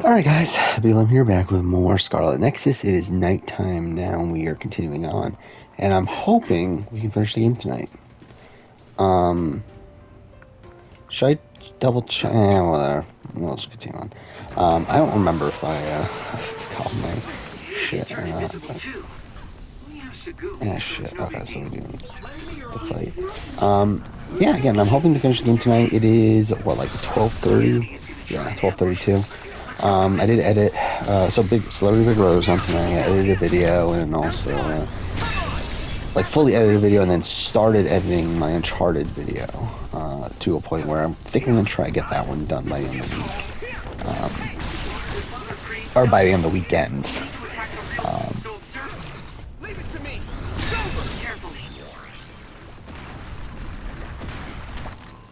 Alright guys, Balaam here, back with more Scarlet Nexus. It is nighttime now and we are continuing on. And I'm hoping we can finish the game tonight. Should I double check? Whatever. We'll just continue on. I don't remember if I called my shit or not. But... shit. Okay, so we do need to fight. Yeah, again, I'm hoping to finish the game tonight. It is, what, like 12:30? Yeah, 12:32. I did edit, so Celebrity Big Brother was on tonight. I edited a video and also, like, fully edited a video and then started editing my Uncharted video, to a point where I'm thinking I'm going to try to get that one done by the end of the week. Or by the end of the weekend.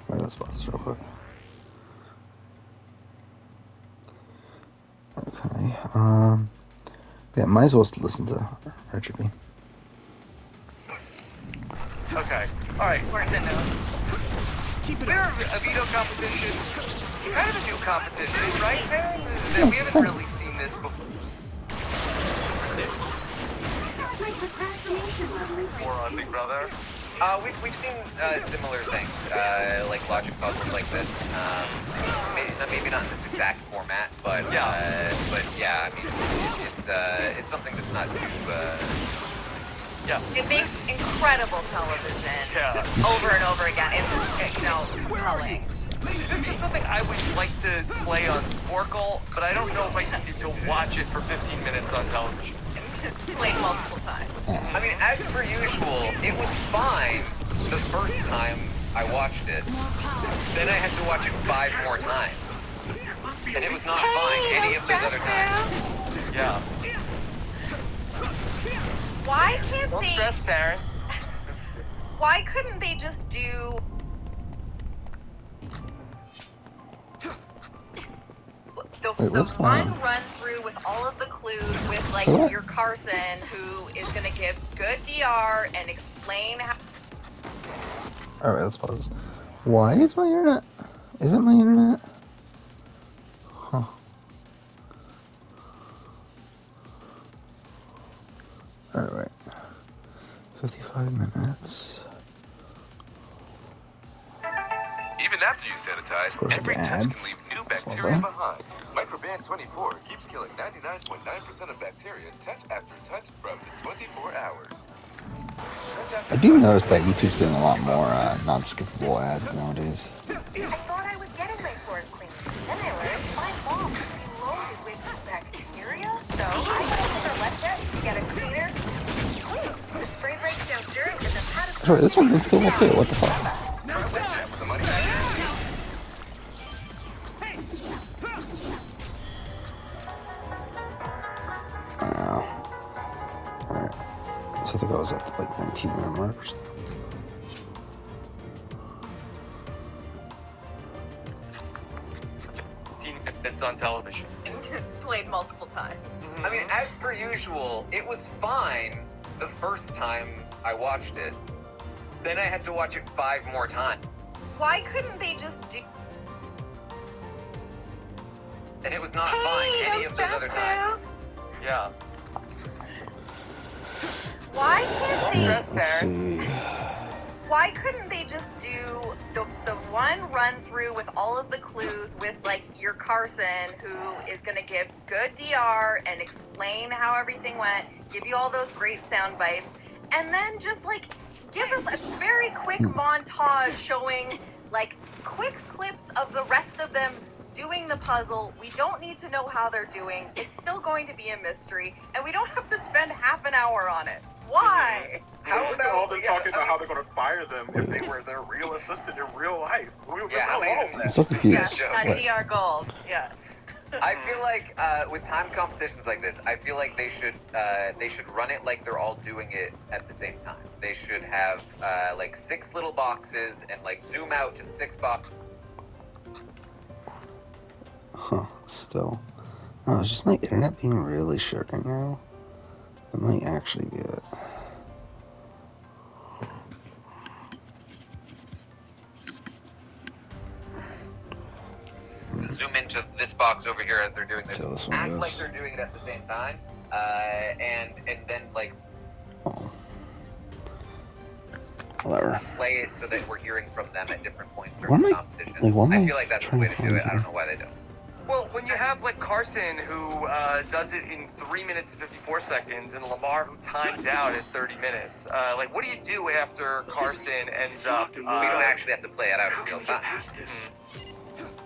Wait, let's pause this real quick. Okay, yeah, might as well listen to RGB. Okay, alright. We're a veto competition. Kind of a new competition, right, man? We haven't really seen this before. More on Big Brother. We've seen similar things, like logic puzzles like this. Maybe not in this exact format, but yeah, I mean, it's something that's not too. Yeah. It makes incredible television. Yeah. Over and over again. It's compelling. This is something I would like to play on Sporkle, but I don't know if I need to watch it for 15 minutes on television. Played multiple times. I mean, as per usual, it was fine the first time I watched it. Then I had to watch it 5 more times. And it was not fine any of those other times. Yeah. Why can't Don't they... stress, Taryn. Why couldn't they just do... The one run through with all of the clues with, like, your Carson, who is going to give good DR and explain how... Alright, let's pause this. Why is my internet? Is it my internet? Huh. Alright. 55 minutes. Even after you sanitize, every touch can leave new bacteria behind. Microban 24 keeps killing 99.9% of bacteria touch after touch for up to 24 hours. I do notice that YouTube's doing a lot more non-skippable ads nowadays. I thought I was getting my floors clean. Then I learned my phone could be loaded with bacteria, so I used the Lechet to get a cleaner. The spray breaks down dirt and the pad is... Sorry, this one's unskippable too, what the fuck? Alright. So I think I was at like 19-minute mark or something. It's on television. Played multiple times. I mean, as per usual, it was fine the first time I watched it. Then I had to watch it 5 more times. Why couldn't they just do... And it was not fine any of those other times. Yeah. Why can't they... Let's see. Why couldn't they just do the one run through with all of the clues with, like, your Carson, who is going to give good DR and explain how everything went, give you all those great sound bites, and then just, like, give us a very quick montage showing, like, quick clips of the rest of them doing the puzzle. We don't need to know how they're doing. It's still going to be a mystery, and we don't have to spend half an hour on it. Why? How about all them talking about how they're going to fire them if they were their real assistant in real life? I'm so confused. Yeah, DR Gold. Yes. I feel like with time competitions like this, I feel like they should run it like they're all doing it at the same time. They should have like 6 little boxes and like zoom out to the 6th box. Huh, still. Oh, is just my internet being really short right now? That might actually be it. Zoom into this this box over here as they're doing this. So this one Act goes. like they're doing it at the same time, and then like Oh. Whatever. play it so that we're hearing from them at different points What during am the I- competition. like, what am I I feel like that's the trying way to to do find it. I don't here? know why they don't. Well, when you have like Carson who does it in 3 minutes 54 seconds, and Lamar who times out at 30 minutes, like what do you do after Carson ends up? We don't actually have to play it out in real time.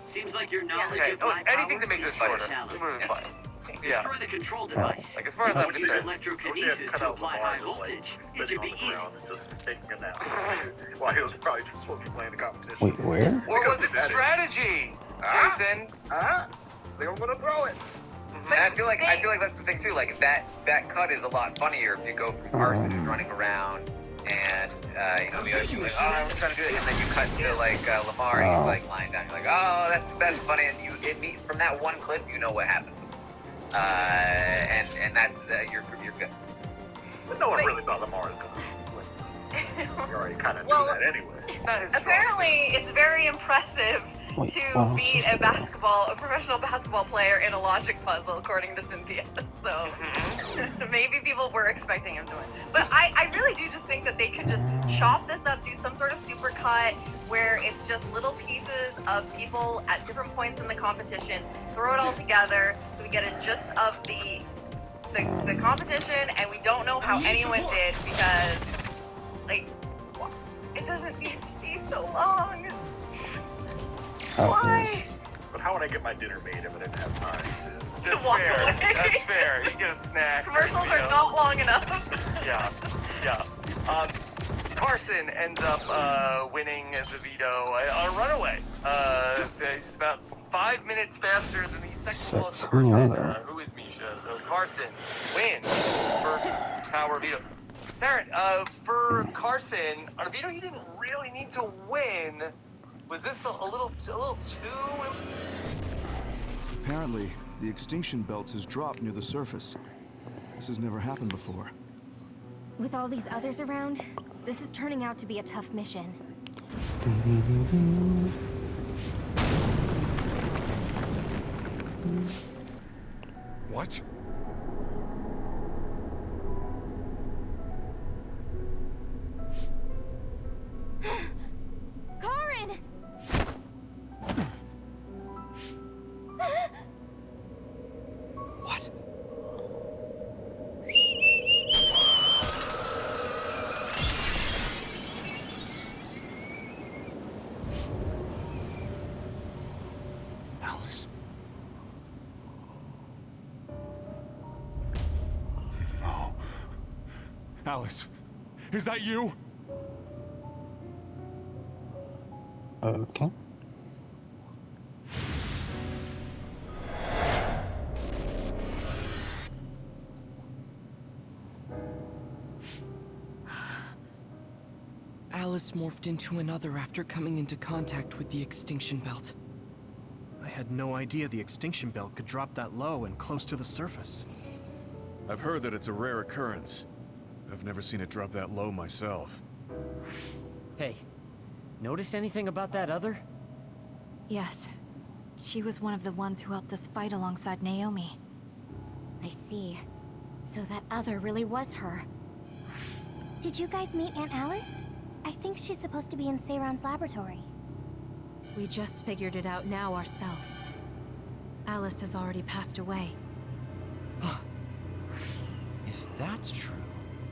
Seems like your knowledge Okay, of oh, my anything power to make is this shorter. challenge. It would be fine. Yeah. Destroy the control device. Like as far as I'm Use concerned. electrokinesis to apply high voltage. It sitting should on be the easy. ground and just taking a nap. While he was probably just supposed to be playing the competition. Wait, where? Or was it strategy, Jason? They're gonna throw it. And I feel like that's the thing too. Like that cut is a lot funnier if you go from Carson who's running around and you know the other people like, oh, I'm trying to do it, and then you cut to like Lamar and he's like lying down. You're like, oh, that's funny, and from that one clip you know what happened to him. And that's you're good. But no one really thought Lamar was gonna. We already kind of knew that anyway. Not his strong Apparently, it's very impressive Wait, to what else beat is a there? professional basketball player in a logic puzzle, according to Cynthia. So maybe people were expecting him to win. But I really do just think that they could just chop this up, do some sort of super cut where it's just little pieces of people at different points in the competition, throw it all together so we get a gist of the competition, and we don't know how anyone did because, like, it doesn't need to be so long. Why? But how would I get my dinner made if I didn't have time to? That's walk fair. away. That's fair. You get a snack. Commercials you are know. not long enough. Yeah. Carson ends up winning the veto on a runaway. He's about 5 minutes faster than the second closest How many are person, there? who is Misha. So Carson wins first power veto. Darren, for Carson, on a veto he didn't really need to win. Was this a little too? Apparently, the extinction belt has dropped near the surface. This has never happened before. With all these others around, this is turning out to be a tough mission. What? Karin! What? Alice? No. Alice, is that you? Okay. Alice morphed into another after coming into contact with the extinction belt. I had no idea the extinction belt could drop that low and close to the surface. I've heard that it's a rare occurrence. I've never seen it drop that low myself. Hey, notice anything about that other? Yes. She was one of the ones who helped us fight alongside Naomi. I see. So that other really was her. Did you guys meet Aunt Alice? I think she's supposed to be in Seiron's laboratory. We just figured it out now ourselves. Alice has already passed away. If that's true,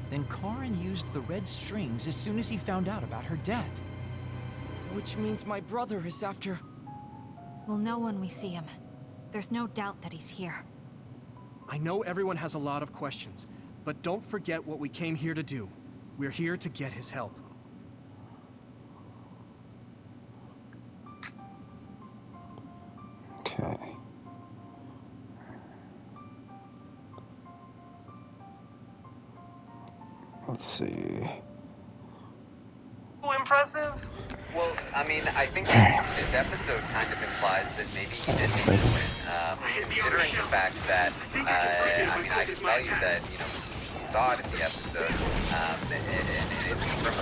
then Karin used the red strings as soon as he found out about her death. Which means my brother is after... We'll know when we see him. There's no doubt that he's here. I know everyone has a lot of questions, but don't forget what we came here to do. We're here to get his help. Okay. Let's see. Impressive? Well, I mean, I think that this episode kind of implies that maybe he did need to win, considering the fact that, I mean, I can tell you that, you know, we saw it in the episode, and it's confirmed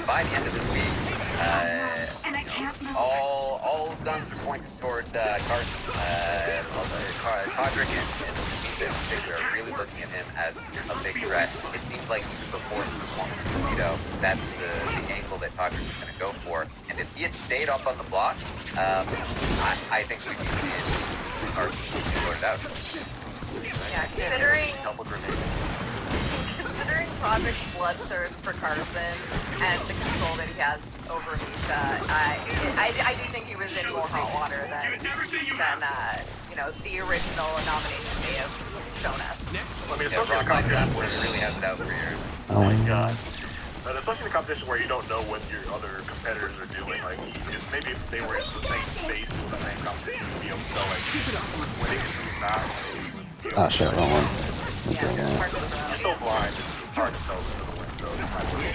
by the end of this week, you know, all guns are pointed toward Carson. Todrick and Misha in particular are really looking at him as a big threat. It seems like even before the performance of Yuito, that's the angle that Todrick is going to go for. And if he had stayed up on the block, I think we'd be seeing Carson sorted out. Yeah, considering Todrick's bloodthirst for Carson and the control that he has over Misha, I do think he was in more hot water than the original nomination may have shown us. I mean, especially in a competition where he really has it out for years. Oh my god. But especially in a competition where you don't know what your other competitors are doing, like, maybe if they were in the same space doing the same competition, you'd be able to tell, like, who's winning and who's not. Oh shit, wrong one. You're so blind, it's hard to tell who's going to win, so it might work.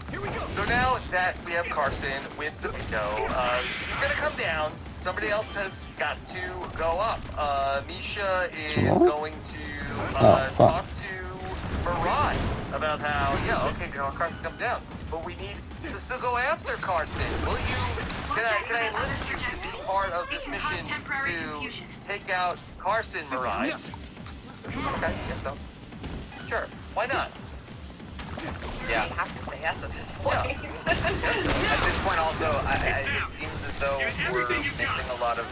Here we go. So now that we have Carson with the window, he's gonna come down. Somebody else has got to go up. Misha is going to talk to Mirai about how, Carson's come down, but we need to still go after Carson. Can I enlist you to be part of this mission to take out Carson, Mirai? Okay, guess so. Sure, why not? Yeah. You have to say yes at this point. At this point also, it seems as though we're missing a lot of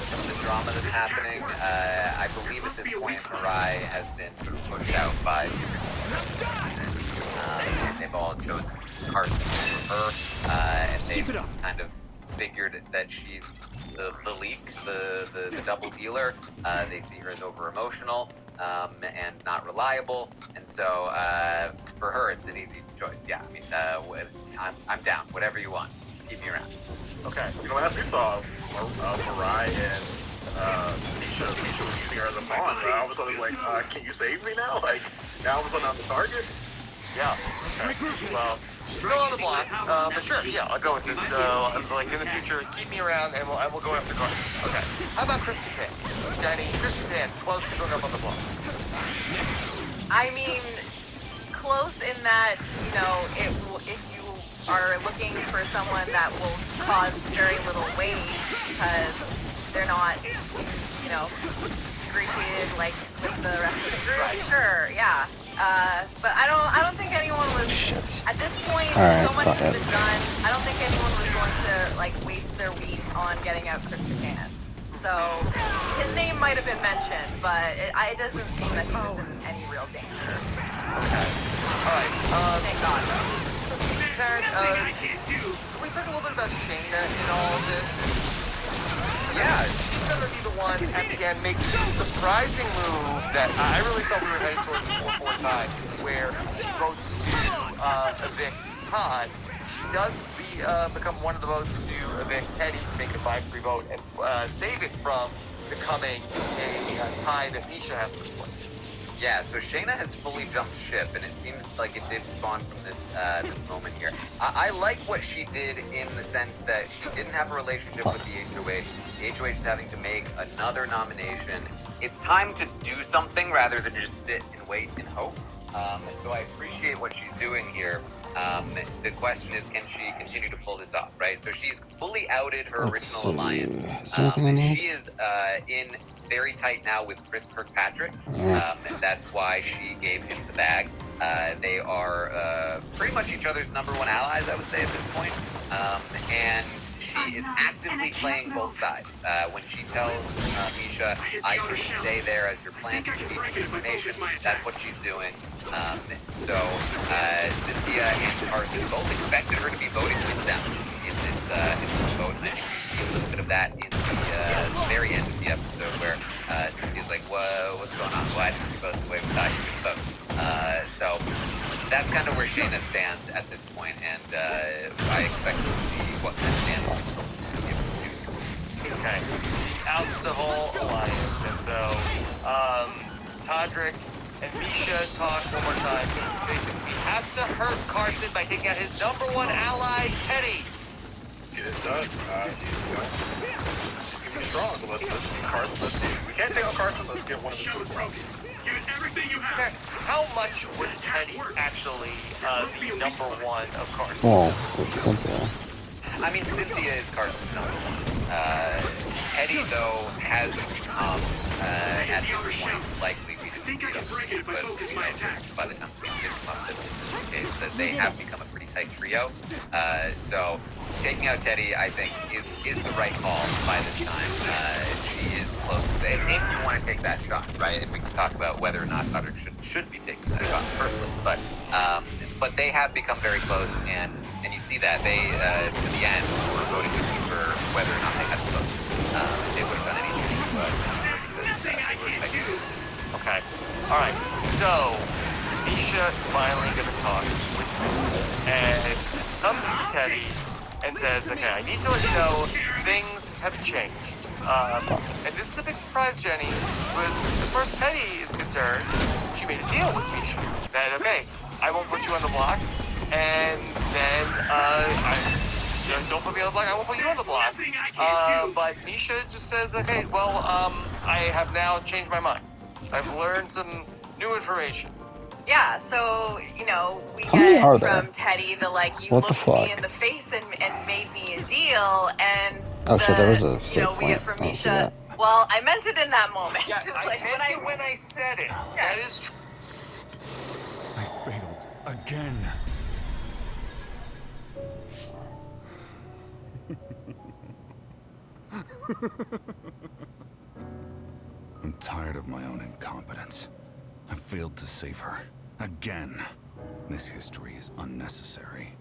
some of the drama that's happening. I believe at this point Mirai has been sort of pushed out by and they've all chosen Carson over her, and they've kind of figured that she's the leak, the double dealer. They see her as over-emotional and not reliable, and so for her it's an easy choice. Yeah, I mean, I'm down. Whatever you want, just keep me around. Okay. As we saw, Mirai and Misha was using her as a pawn. All of a sudden, it's like, can you save me now? Like, now all of a sudden I'm the target? Yeah. Okay. Well, she's still on the block, but sure, yeah, I'll go with this. Like, in the future, keep me around, and we'll go after Carson. Okay. How about Chris Kattan? Danny, Chris Kattan, close to going up on the block. I mean, close in that, if you are looking for someone that will cause very little weight because they're not, greeted like with the rest of the group, sure, yeah. But I don't think anyone was at this point. So much has been done. I don't think anyone was going to waste their week on getting out Chris Kattan. So his name might have been mentioned, but it doesn't seem that he was in any real danger. Okay. All right. Thank God. Karen, can we talk a little bit about Shayna in all of this? Yeah, she's gonna be the one at the end making the surprising move that I really thought we were heading towards a 4-4 tie, where she votes to evict Todd. She does become one of the votes to evict Teddy to make a 5-3 vote and save it from becoming a tie that Misha has to split. Yeah, so Shayna has fully jumped ship, and it seems like it did spawn from this this moment here. I like what she did in the sense that she didn't have a relationship with the HOH. The HOH is having to make another nomination. It's time to do something rather than just sit and wait and hope. So I appreciate what she's doing here. The question is, can she continue to pull this off, right? So she's fully outed her original alliance. She is in very tight now with Chris Kirkpatrick, and that's why she gave him the bag. They are pretty much each other's #1 allies, I would say, at this point. And she is actively playing both sides. When she tells Misha, I couldn't stay there as your plan to feed you information, that's what she's doing. So Cynthia and Carson both expected her to be voting with them in this vote, and I think you see a little bit of that in the very end of the episode where Cynthia's like, whoa, what's going on? Why didn't you vote the way we thought you could vote? So that's kind of where Shayna stands at this point, and I expect to see what kind of dance will do. Okay, out the whole alliance, and so Todrick and Misha talk one more time. Basically, we have to hurt Carson by taking out his #1 ally, Teddy. Get it done. He's gonna be strong, so let's Carson. We can't take out Carson. Let's get one of his moves wrong. Give it everything you have. How much was Teddy actually the #1 of Carson? Well, it's simple. I mean, Cynthia is Carson's number one. Teddy, though, has become, at this point, likely we didn't see it on the screen, but by the time we get them up, this is the case that they have become a pretty tight trio. So taking out Teddy, I think, is the right call by this time. She is close to it. If you want to take that shot, right? If we can talk about whether or not Cutter should be taking that shot in the first place, but they have become very close, and you see that they to the end were voting with you for whether or not they had the votes. They would have done anything to Okay. All right. So Misha is finally going to talk with you and comes to Teddy and says, "Okay, I need to let you know things have changed." And this is a big surprise, Jenny, because as far as Teddy is concerned, she made a deal with Misha that, okay, I won't put you on the block, and then don't put me on the block, I won't put you on the block. But Misha just says, okay, well, I have now changed my mind. I've learned some new information. Yeah, so, you know, we How many are get there? from Teddy the, like, you What the looked me fuck? in the face and made me a deal, and Oh shit, there was a you save know, we get point. from I don't see Misha, that. well, I meant it in that moment. Yeah, Just I like meant it when I said it. That is true. I failed again. I'm tired of my own incompetence. I failed to save her. Again. This history is unnecessary.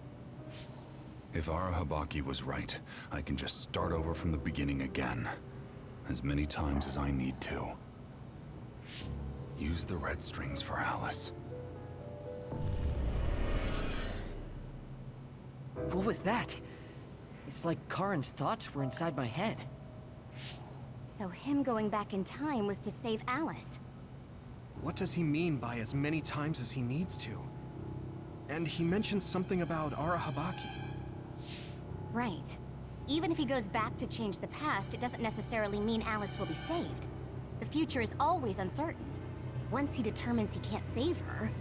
If Arahabaki was right, I can just start over from the beginning again. As many times as I need to. Use the red strings for Alice. What was that? It's like Karin's thoughts were inside my head. So him going back in time was to save Alice. What does he mean by as many times as he needs to? And he mentioned something about Arahabaki. Right. Even if he goes back to change the past, it doesn't necessarily mean Alice will be saved. The future is always uncertain. Once he determines he can't save her,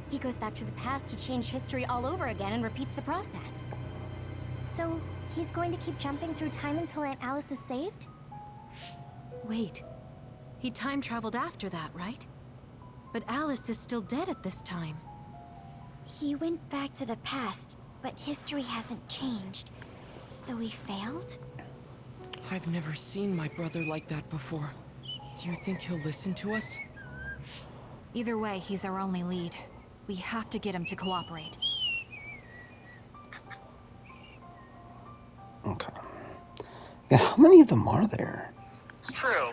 he goes back to the past to change history all over again and repeats the process. So, he's going to keep jumping through time until Aunt Alice is saved? Wait. He time traveled after that, right? But Alice is still dead at this time. He went back to the past, but history hasn't changed. So he failed? I've never seen my brother like that before. Do you think he'll listen to us? Either way, he's our only lead. We have to get him to cooperate. Okay. Yeah, how many of them are there? It's true.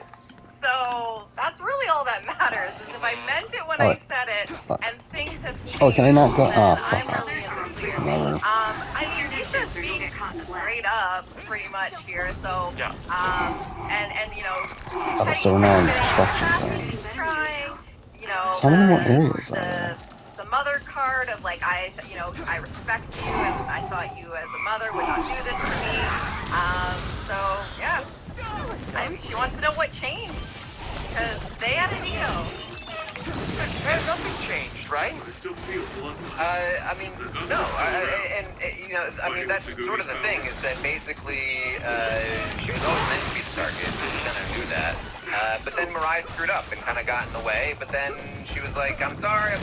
So that's really all that matters. Is if I meant it when I said it, and things have changed. Oh, can I not go? then Oh, fuck I'm off. really in the clear. Never. I mean, Nisha's being straight up pretty much here. So, yeah. And you know. Okay, so we're now in the construction zone. Trying, you know. So how many more areas are there? The mother card of like I respect you and I thought you as a mother would not do this to me. So yeah, she wants to know what changed because they had a deal. Nothing changed, right? I mean, no, and you know, I mean that's sort of the thing is that basically she was always meant to be the target. She kind of knew that. But then Mariah screwed up and kind of got in the way. But then she was like, I'm sorry,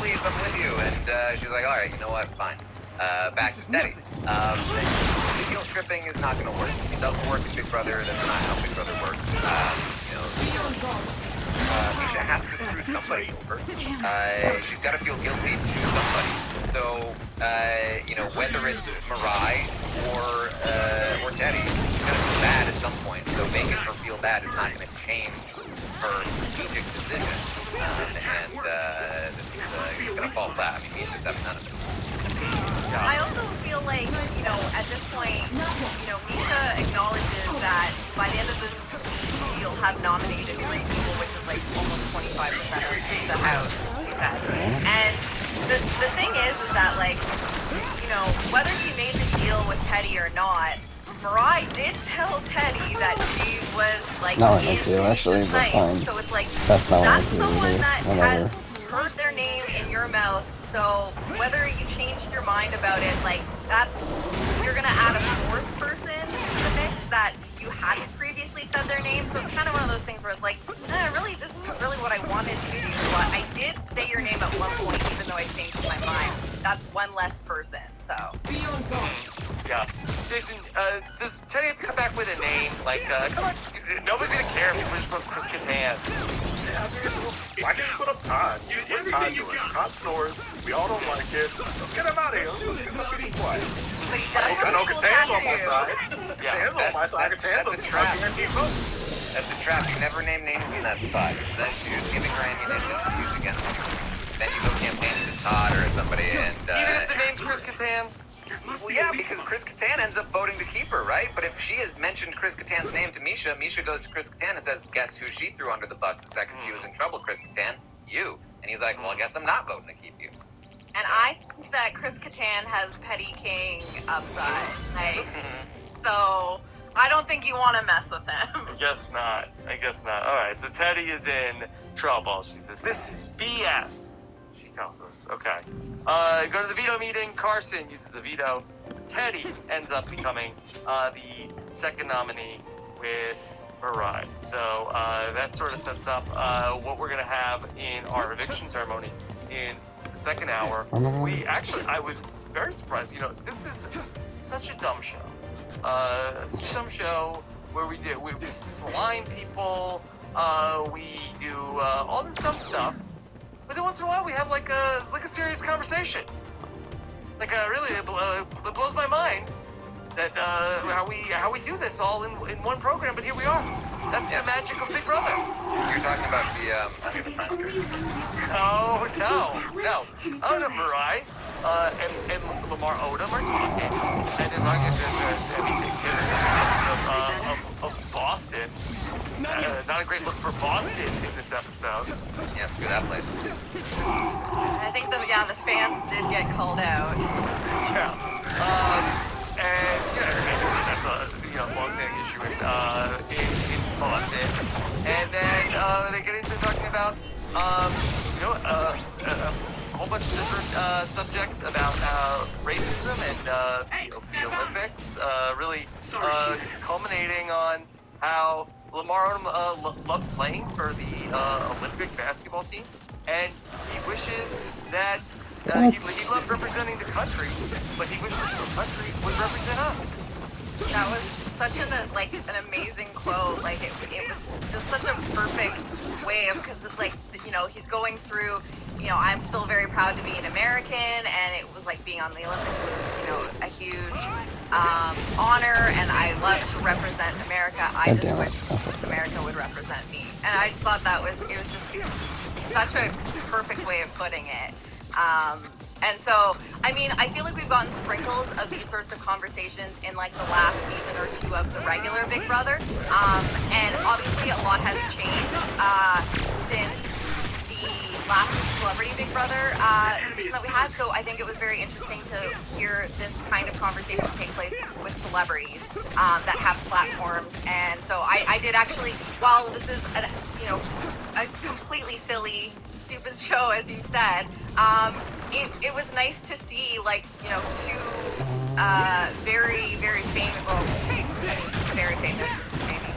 please, I'm with you. And she was like, all right, you know what, fine. Back to Teddy. The guilt tripping is not going to work. It doesn't work in Big Brother. That's not how Big Brother works. You know, Misha has to screw somebody over. She's got to feel guilty to somebody. So, you know, whether it's Mariah or Teddy, she's going to feel bad at some point. So making her feel bad is not going to change her strategic decision. And this is it's going to fall flat. I mean, Misha's having none of it. I also feel like, you know, at this point, you know, Misha acknowledges that by the end of this you'll have nominated 3 people, which is like almost 25% of the house. And the thing is that, like, you know, whether she made the deal with Teddy or not, Mariah did tell Teddy that she was, like, Not what I do, actually, but fine. So it's like, That's not what I that's do someone either. that Whatever. has heard their name in your mouth So whether you changed your mind about it, like that's you're gonna add a fourth person to the mix that you hadn't previously said their name. So it's kind of one of those things where it's like, really, this isn't really what I wanted to do. But I did say your name at one point, even though I changed my mind. That's one less person. So. Yeah. Jason, does Teddy have to come back with a name? Like, come on, nobody's gonna care if he was from Chris Kattan. Yeah, I mean, why can't you put up Todd? What's Todd doing? Todd snores. We all don't like it. Let's get him out of here. Let's get some peace and quiet. I know Kattan's on my side. Kattan's on my side. Kattan's that's a trap. guaranteed vote. That's a trap. You never name names in that spot. So then you're just giving her ammunition to use against you. Then you go campaign to Todd or somebody and... Even if the name's Chris Kattan? Well, yeah, because Chris Kattan ends up voting to keep her, right? But if she had mentioned Chris Kattan's name to Misha, Misha goes to Chris Kattan and says, guess who she threw under the bus the second she was in trouble, Chris Kattan? You. And he's like, well, I guess I'm not voting to keep you. And I think that Chris Kattan has Petty King upside. Like, so I don't think you want to mess with him. I guess not. Alright, so Teddy is in trouble. She says, this is BS. She tells us. Okay. Go to the veto meeting. Carson uses the veto. Teddy ends up becoming the second nominee with Mirai. So that sort of sets up what we're going to have in our eviction ceremony in the second hour. I was very surprised. You know, this is such a dumb show. Such a dumb show where we slime people, we do all this dumb stuff, but then once in a while we have like a serious conversation. Like really, it blows my mind that how we do this all in one program. But here we are. That's the magic of Big Brother. You're talking about the No. Oda Mirai and Lamar Odom are talking, and they're talking of Boston. Not a great look for Boston in this episode. Yeah, screw that place. I think the fans did get called out. Yeah. And that's a long-standing issue in Boston. And then they get into talking about a whole bunch of different subjects about racism and the Olympics. Really culminating on how Lamar Odom loved playing for the Olympic basketball team, and he wishes that he loved representing the country, but he wishes the country would represent us. That was such an amazing quote. Like it was just such a perfect way of, because it's like, he's going through, I'm still very proud to be an American, and it was like being on the Olympics was, a huge honor, and I love to represent America. I just wish America would represent me. And I just thought it was just such a perfect way of putting it. And so, I mean, I feel like we've gotten sprinkles of these sorts of conversations in like the last season or two of the regular Big Brother. And obviously a lot has changed since the last Celebrity Big Brother season that we had. So I think it was very interesting to hear this kind of conversation take place with celebrities that have platforms. And so I did actually, while this is a completely silly, stupid show, as you said, it was nice to see, like, two very, very famous, very famous, maybe,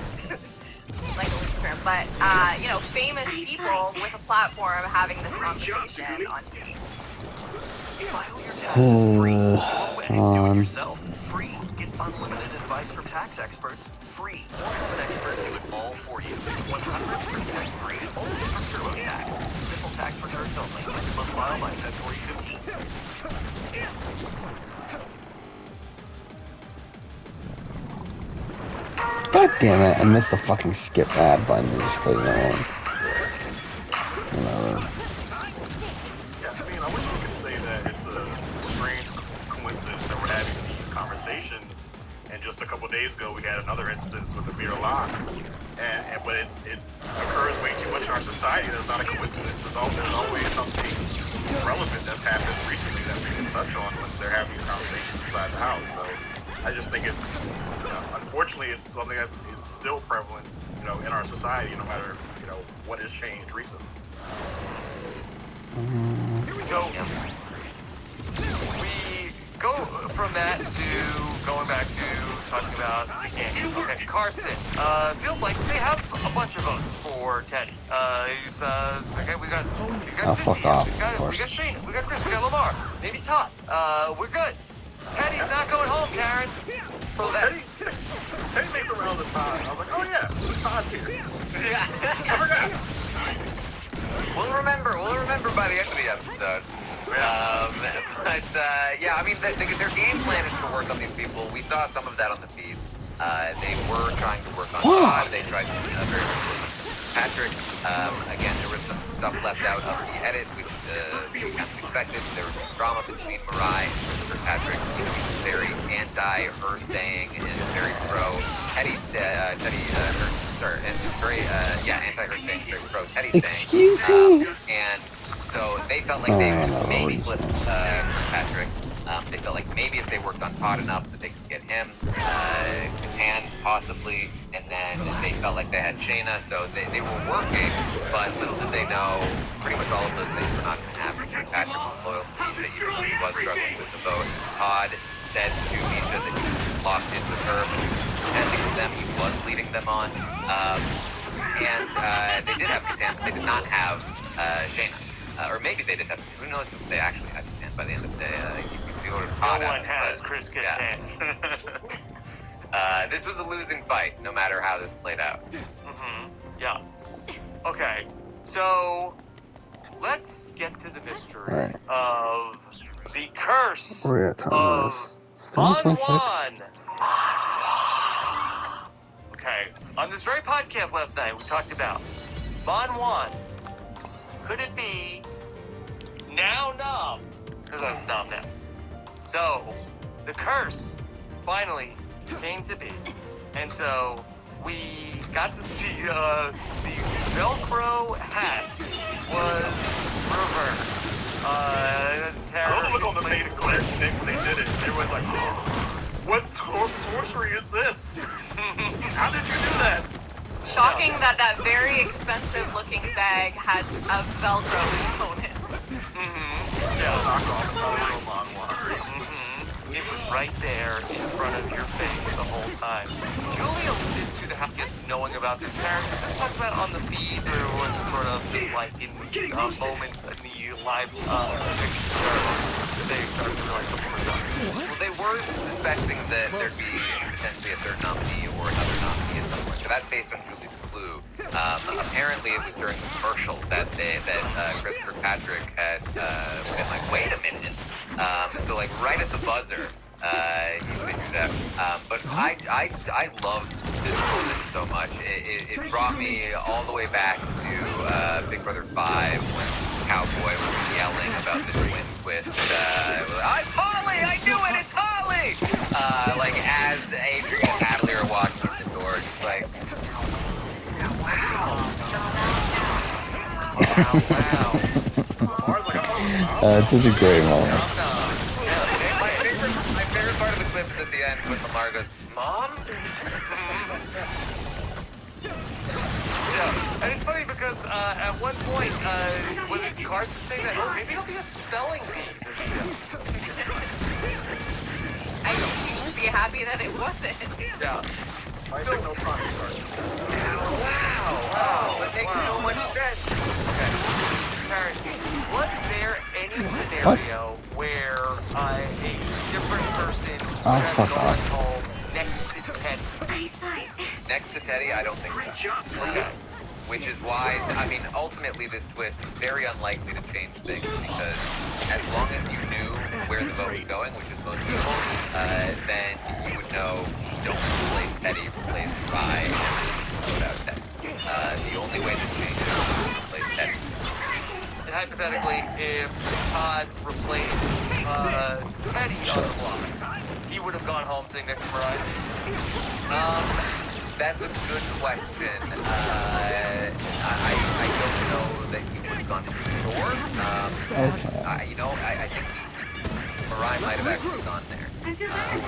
like a loose term, but, famous people with a platform having this conversation on TV. File your taxes free. Go ahead and do it yourself. Free. Get unlimited advice from tax experts. Free. Or have an expert do it all for you. 100% free. Only from TurboTax. Simple tax returns only. Must file by February 15th. God damn it, I missed the fucking skip ad button. Just played it on. Whatever. Yeah, I mean, I wish we could say that it's a strange coincidence that we're having these conversations, and just a couple days ago we had another instance with Amir Locke, but it occurs way too much in our society. That's not a coincidence. There's always something relevant that's happened recently that we can touch on when they're having these conversations inside the house. So I just think it's, unfortunately, it's something that's still prevalent, in our society, no matter, what has changed recently. Here we go. we go from that to going back to talking about the game. Okay, Carson. Feels like they have a bunch of votes for Teddy. He's okay. We got fuck Cynthia. off, We got of course. Shayna. We got Chris. We got Lamar. Maybe Todd. We're good. Teddy's not going home, Karen. So Teddy makes around the time. I was like, oh yeah, Todd's here. I forgot. We'll remember by the end of the episode. Yeah, I mean, their game plan is to work on these people. We saw some of that on the feeds. They were trying to work on Todd. They tried to very Patrick. Again, there was some stuff left out of the edit, which we kind of expected. There was some drama between Mirai and Patrick. He was very anti her staying and very pro Teddy. And very anti her staying, very pro Teddy staying. Excuse me. And so they felt like they would maybe flip Patrick. They felt like maybe if they worked on Todd enough that they could get him, Catan possibly, and then they felt like they had Shayna, so they were working, but little did they know, pretty much all of those things were not going to happen. Patrick was loyal to Misha, even though he was struggling with the vote. Todd said to Misha that he was locked in with her, but he was pretending with them, he was leading them on, and they did have Catan, but they did not have Shayna. Or maybe they did have, who knows if they actually had Catan by the end of the day. No one has Chris Catan. This was a losing fight, no matter how this played out. Yeah. Okay, so let's get to the mystery of the curse We're at time is Mon 26. Juan. Okay, on this very podcast last night, we talked about Mon Juan. Could it be now Nom? Because that's Nom now. So, the curse finally came to be. And so, we got to see the Velcro hat was reversed. I don't look on the face clip when they did it. They was like, what sorcery is this? How did you do that? Shocking that very expensive looking bag had a Velcro component. It was right there in front of your face the whole time. Julie alluded to the house just knowing about this character. Let's talk about it on the feeds or sort of just like in moments in the live picture. They started to realize something was up. Well, they were suspecting that there'd be potentially a third nominee or another nominee at some point. So that's based on Julie's clue. Apparently, it was during the commercial that Chris Kirkpatrick had been like, wait a minute. So like right at the buzzer, he would do that. But I loved this moment so much. It brought me all the way back to Big Brother 5 when Cowboy was yelling about the twin twist. It's Holly! I knew it! It's Holly! Like as Adrian and Natalie are walking in the door, just like, wow. It's such a great moment. My favorite part of the clip is at the end when Lamar goes, Mom? Yeah, and it's funny because at one point, was it Carson saying that, oh, maybe it'll be a spelling bee? I think you should be happy that it wasn't. Yeah. I think no problem, Carson. Wow, that makes so much sense. Okay. Karen, was there any scenario where a different person would have gone home next to Teddy? Next to Teddy, I don't think so. Okay. Which is why, I mean, ultimately this twist is very unlikely to change things because as long as you knew where the vote was going, which is most people, then you would know don't replace Teddy, replace Rye, and vote out Teddy. The only way this changes is to replace Teddy. And hypothetically, if Todd replaced Teddy on the block, he would have gone home sitting next to Mariah? That's a good question. I don't know that he would have gone to shore. I think Mariah might have actually gone there.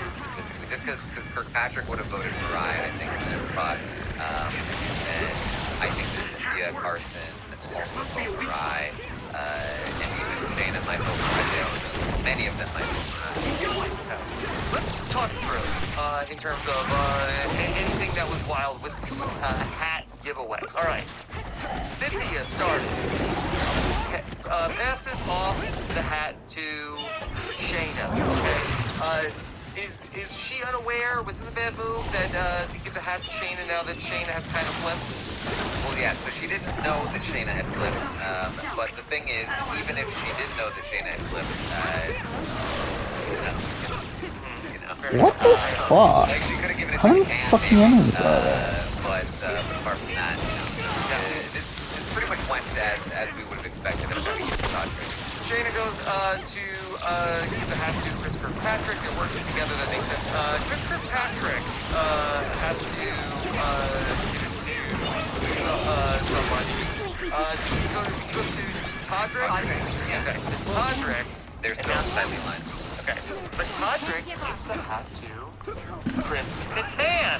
Specifically. Just because Kirkpatrick would have voted Mariah, I think, in that spot. And I think that Cynthia Carson also voted Mariah. And even Shayna might vote Mariah. many of them might be. Let's talk through in terms of anything that was wild with hat giveaway. All right, Cynthia started. Passes off the hat to Shayna. Okay. Is she unaware? Was this a bad move that to give the hat to Shayna now that Shayna has kind of flipped? Well, yeah, so she didn't know that Shayna had flipped, but the thing is, even if she did know that Shayna had flipped, What the fuck? like, she could have given it How to many the can, fucking maybe, enemies are there? but apart from that, this pretty much went as we would have expected it to be used Padre. Shayna goes to give the hat to Chris Kirkpatrick. They're working together. That makes sense. Chris Kirkpatrick has to give it to someone. He goes to Todrick. Okay. Todrick. There's no timely line. Okay. But Todrick gives the hat to Chris Kattan.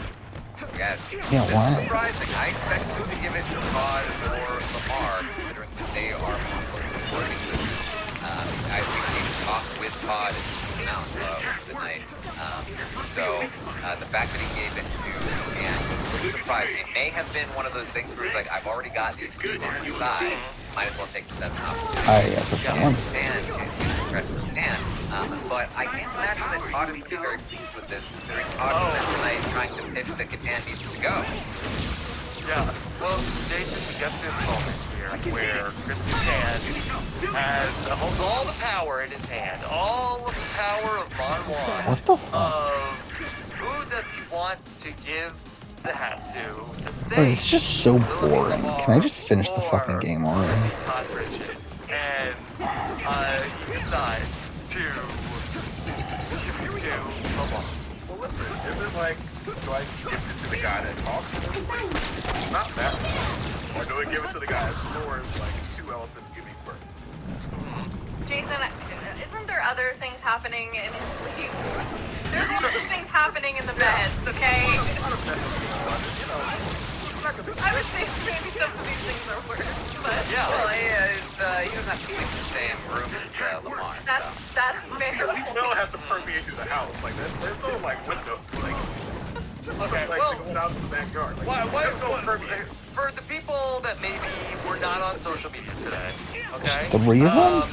Yes. Yeah, this why? is surprising. I expected them to give it to Todd or Lamar, considering that they are more closely working with him. We've seen him talk with Todd and this amount over the night. So the fact that he gave it to Kattan was a little surprising. It may have been one of those things where he's like, I've already got these two on the side. Might as well take the 7 off. Yeah, for sure. And it's incredible. And but I can't imagine that Todd is going to be very pleased with this, considering Todd spent the night trying to pitch that Kattan needs to go. Yeah. Well, Jason, we got this moment here where Chris Kattan holds all the power in his hand, all of the power of Mon Juan. What the fuck? Who does he want to give the hat to save? Wait, it's just so boring. Can I just finish the fucking game already? Todd Bridges, and he decides to give it to Lamar. Well, listen, is it like, do I give it to the guy that talks to this thing? Not that one. Or do I give it to the guy that snores like 2 elephants giving birth? Jason, isn't there other things happening in his sleep? There's other things happening in the beds, okay? I would say maybe some of these things are worse, but... Yeah, well, he doesn't have to sleep in the same room as Lamar. That's fair. The smell has to permeate through the house. Like, there's no, like, windows. Like, Okay, like well, going out to the backyard. Like, for the people that maybe were not on social media today, okay? 3 of them?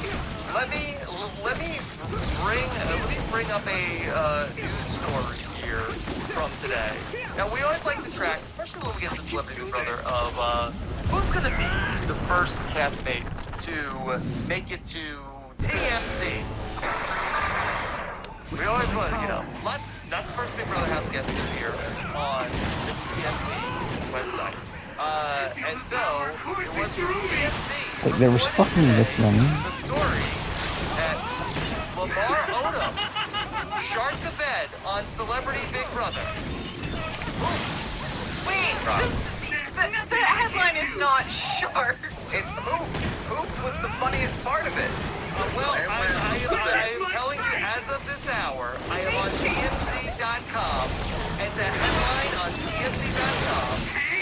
Let me bring up a news story here from today. Now we always like to track, especially when we get to Celebrity Big Brother, of who's going to be the first castmate to make it to TMZ. We always want to, not the first Big Brother house guest to appear on the TMZ website. And so, it was from TMZ. Like, there was fucking this many. The story that Lamar Odom shark the bed on Celebrity Big Brother. Oops. Wait, the headline is not shark. It's Hooped. Hooped was the funniest part of it. Well, I am telling you, as of this hour, I am on TMZ.com, and the headline on TMZ.com,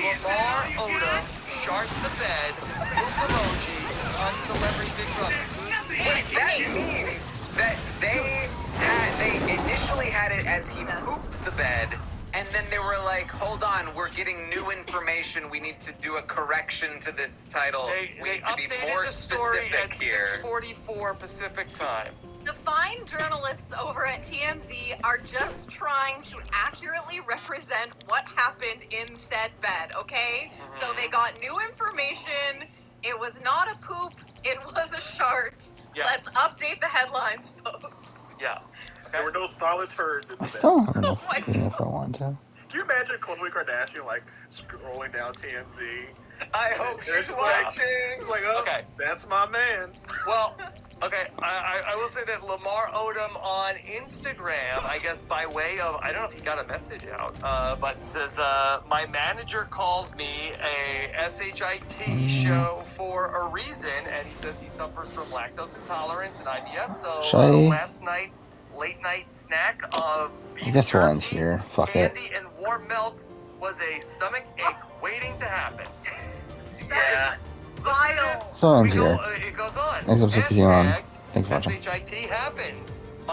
Lamar Odom sharks the bed, poop emoji on Celebrity Big Brother. Wait, that means that they initially had it as he pooped the bed, and then they were like, hold on, we're getting new information, we need to do a correction to this title. We need to be more specific here. 6:44 Pacific time. The fine journalists over at TMZ are just trying to accurately represent what happened in said bed, okay? So they got new information. It was not a poop. It was a shart. Yes. Let's update the headlines, folks. Yeah. There were no solid turds in the I bed. still don't have enough if I want to. Can you imagine Khloe Kardashian, like, scrolling down TMZ? I hope she's watching. It's like, oh, Okay. that's my man. Well, okay, I will say that Lamar Odom on Instagram, I guess by way of, I don't know if he got a message out, but says, my manager calls me a SHIT show for a reason, and he says he suffers from lactose intolerance and IBS, so last night's late night snack of beef This one's jerky, here. Fuck it. candy, and warm milk was a stomach ache waiting to happen. Yeah. Vile. Someone's here. It goes on. Next episode, continue on. Thanks for watching. SHIT happened.